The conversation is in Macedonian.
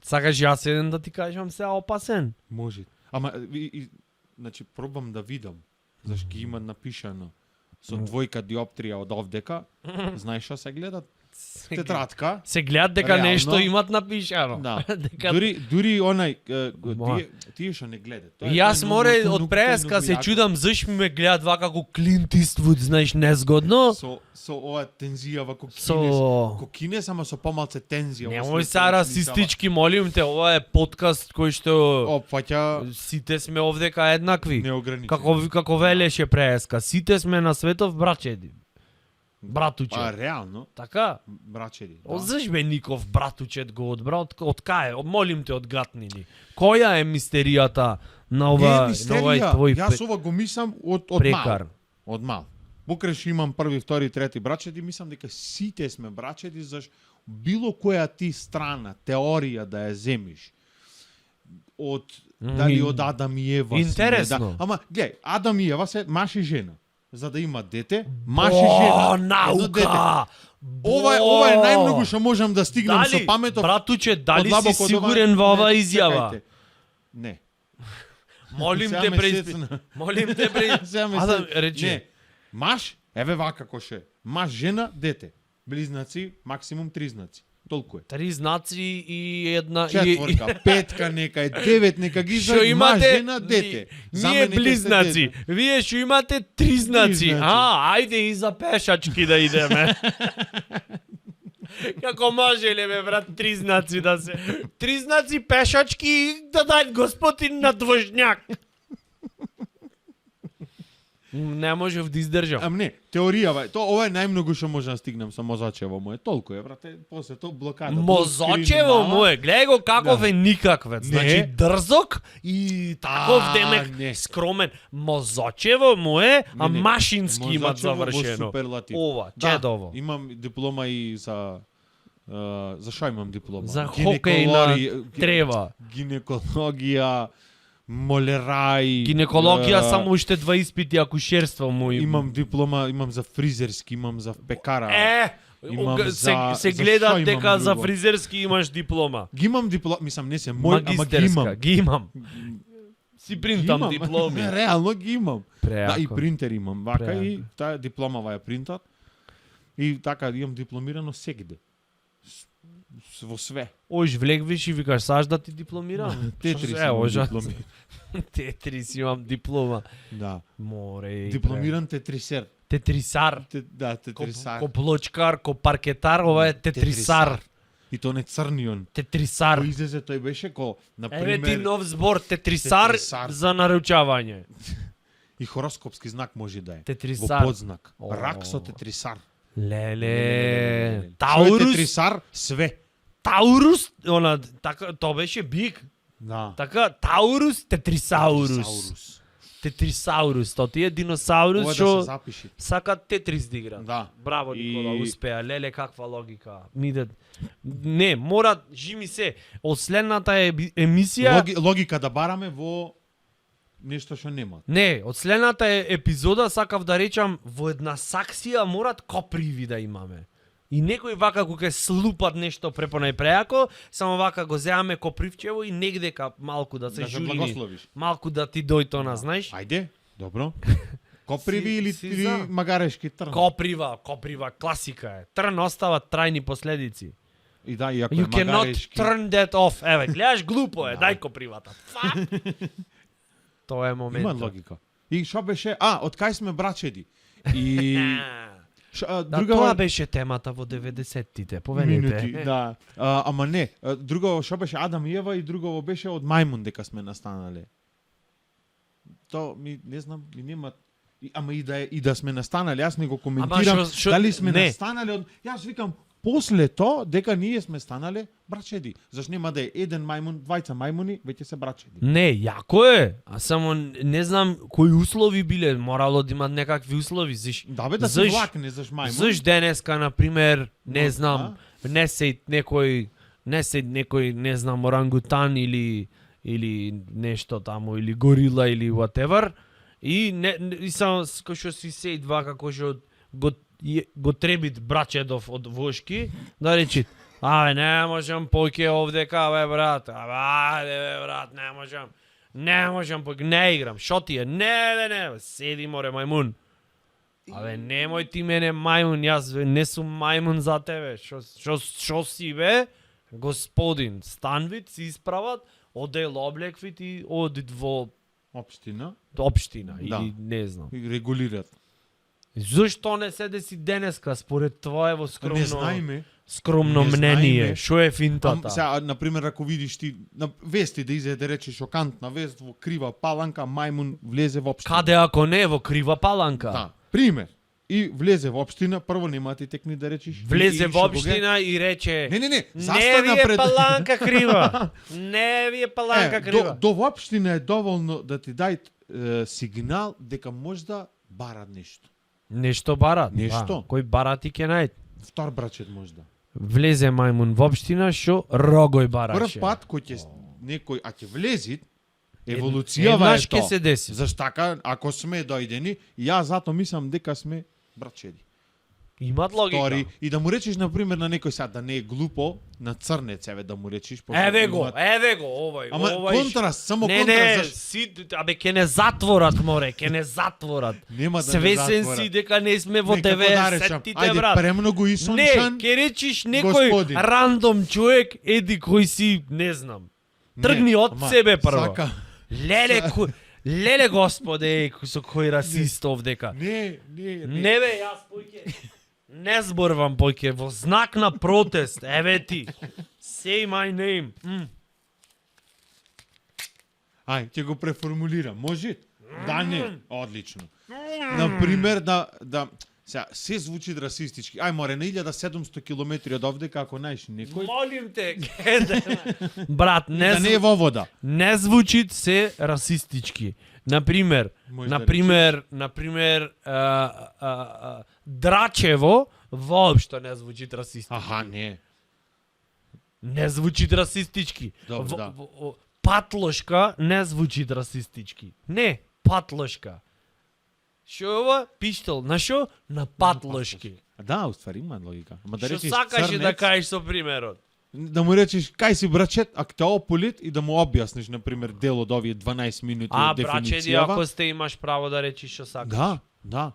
Сакаш јас еден да ти кажам се опасен? Може. Ама значи пробам да видам. Зашто ги има напишано со двојка диоптрија од овдека. Знаеш што се гледат? Тетрадка. Се гледат дека Реално. нешто имат напишано. Да. Дека... Дури онај тие што не гледат. И јас море од преска се чудам зашто ме гледат вака како Клинт Иствуд, знаеш, незгодно. Со ова тензија вако Со ама со помалце тензија. Немој са расистички, молим те, ова е подкаст кој што опфаќа сите сме овдека еднакви. неограничено. Како велеше преска, сите сме на светов брачеди. Братуче. Па реално, Така? брачеди. Зашбе Ников братучет го одбра? Од кај? Молим те, одгатни ни. Која е мистеријата на ова овај твој Јас ова го мислам од прекар? мал. Од мал. Покрај што имам први, втори, трети брачеди, мислам дека сите сме брачеди, заш било која ти страна, теорија да ја земиш од дали од Адам и Ева. Интересно. Ама гледај, Адам и Ева се маж и жена. За да има дете, маж и жена. Наука! Ова е најмногу што можам да стигнам со паметот. Братуче, дали од си лабокот сигурен во оваа изјава? Чекајте. Не. Молим Сега те ме преиспит. сецна. Молим те преиспит. Сега ме Адам, сетна. речи. Не. Маж, еве вака коше. Маж, жена, дете. Близнаци, максимум 3 знаци. Толку е. 3 знаци и една... Четворка, петка, некај 9, нека ги Што за маж, имате жена, дете. Ние Заменете се близнаци. дете. Вие што имате 3 знаци. знаци. Ајде и за пешачки да идеме. Како може ли бе брат 3 знаци да се 3 знаци пешачки да дај господин на двожњак. Не можев да издржам. Ам не, теоријава, ова е најмногу што можам да стигнам со Мозачево му е. Толку е, брате, после тоа блокада. Мозочево му е, гледај го каков Да. е никаквец. Не. Значи дрзок и таков демек не. скромен. Мозочево му е, а Не, не. машински имат Мозачево во завршено. суперлатив. Ова, Да, чедово. имам диплома и за што имам диплома? За хокеј на трева. Гинекологија, молерај. Гинекологија само уште 2 испити акушерство му Имам диплома, имам за фризерски, имам за пекара. Имам се за гледа што имам дека за друго? фризерски имаш диплома. Ги имам диплома, мислам не се мој, ама ги Магистерска, имам. ги имам. Си принтам Имам. дипломи. Реално ги имам. Да, и Преако. принтер имам. Вака Преако. и таа дипломава ја принтат. И така имам дипломирано сегде. Во све. Ош влегвиш и викаш саш да ти дипломирам. Тетри Ево, имам жа- дипломи. Тетри си имам диплома. Да. Море. Дипломиран тетрисер. Тетрисар. Да, Ко тетрисар. плочкар, ко паркетар, ова е тетрисар. И то не црнион. Тетрисар. Кој излезе тој беше ко на Еве ти пример нов збор, тетрисар Тетрисар. за наручавање. и хороскопски знак може да е. Во Тетрисар. подзнак. О. Рак со тетрисар. Леле. Што е Таурус. тетрисар? Све. Таурус, она така тоа беше бик. Да. Така Таурус, тетрисаурус. Тетрисаурус, тоа ти е Ова диносаурус да се што запиши. сака тетрис да игра. Да. Браво Никола, И- успеа. Леле каква логика. Не, мора жими се. Од следната емисија Логика да бараме во нешто што нема. Не, од следната епизода сакав да речам во една саксија морат коприви да имаме. И некој вака кога ќе слупат нешто препонај преако, само вака го земаме копривчево и негдека малку да се Да се жури. благословиш. Малку да ти дој тона, знаеш? Ајде, добро. Коприви или, си или за. магарешки трн. Коприва, класика е. Трн остава трајни последици. И да, иако You е cannot магарешки. turn that off. Еве, гледаш глупо е, дај копривата. Тоа е Има моментот. логика. И што беше? Од кај сме брачеди? И Да, друга тоа беше темата во 90-тите, повелете. минути, да. Ама не, друго што беше Адам и Ева и друго беше од мајмун дека сме настанале. То ми не знам, ми нема ама и да сме настанале, јас не го коментирам шо- дали сме не. настанале од јас викам после тоа дека ние сме станале брачеди. Зашто нема да е еден мајмун, двајца мајмуни, веќе се брачеди. Не, јако е. А само не знам кои услови биле, морало да имат некакви услови. Да бе да се Заш- влакне заш мајмун. Заш денеска на пример, не Но, знам, не се некој, не знам, орангутан или нешто таму или горила или whatever и само кој што си вака кој што го требит брачедов од вошки, да речи Абе, не можам поќе овдека, бе, брат. Ајде, бе, брат, не можам. Не можам поќе, не играм. Шо ти е? Не. Седи, море, мајмун. Абе, немој ти мене мајмун, јас не сум мајмун за тебе. Шо си, бе? Господин, станвит, си исправат, одел облеквит и одит во Општина општина, Да. или не знам. и регулираат. Зошто не се деси денеска, според твоево Не знаеме. скромно Не мнение? знаеме. Шо е финтата? Сега, например, ако видиш ти на вести да изеде рече шокантна вест во крива паланка, мајмун влезе во општина. Каде ако не во крива паланка? Да. Пример. И влезе во општина, прво нема ти текни да речеш. Влезе и во што го општина и рече: Не, Не застана ви е пред паланка крива. Не ви е паланка крива. До општина е доволно да ти дај сигнал дека можда барат нешто. Нешто барат. Нешто. Кој барат и ќе најд. Втор брачет можда. Влезе мајмун во општина, шо рогој бараше. Прв пат кој ќе некој а ќе влезит, еволуцијава Еднаш е тоа. ќе се деси. Зашто така, ако сме дојдени, јас зато мислам дека сме брачеди. Имат логика. Втори, и да му речеш, например, на некој сад, да не е глупо, на црнец, еве да му речеш. пошто Еве го, имаат- овој. Ама овој контраст, само не, контраст. си, абе, ке не затворат, море, ке не затворат. Нема да Свесен не си дека не сме во Не, како да речам, 90-тите, ајде, брат. премногу и Не, соншан. ке речиш некој господин. рандом човек, еди кој си, не знам. Тргни од ама, себе прво. Сака. Леле господе, со кој расист овдека. Не. Не бе, јас поќе не зборвам поќе во знак на протест. Еве ти. Say my name. Ај, ќе го преформулирам. Може? Да, не. Одлично. Например, сега, се звучи расистички. Ај, море, на 1700 километри од овдека, ако најш некој, Молим те, брат, да не е во вода. не звучи се расистички. Например, Може да например, Драчево воопшто не звучи расистички. Аха, не. Не звучи расистички. Добро, да. Патлошка не звучи расистички. Не, патлошка. Шо е ова? Пиштол. На шо? На патлошки. Да, уствари има логика. Ама да Што речеш сакаше да црнец, кажеш со примерот? да му речеш кај си брачет, ако те ополит и да му објасниш, например, дел од овие 12 минути од Брачеди, дефиницијава. ако сте имаш право да речиш што сакаш. Да.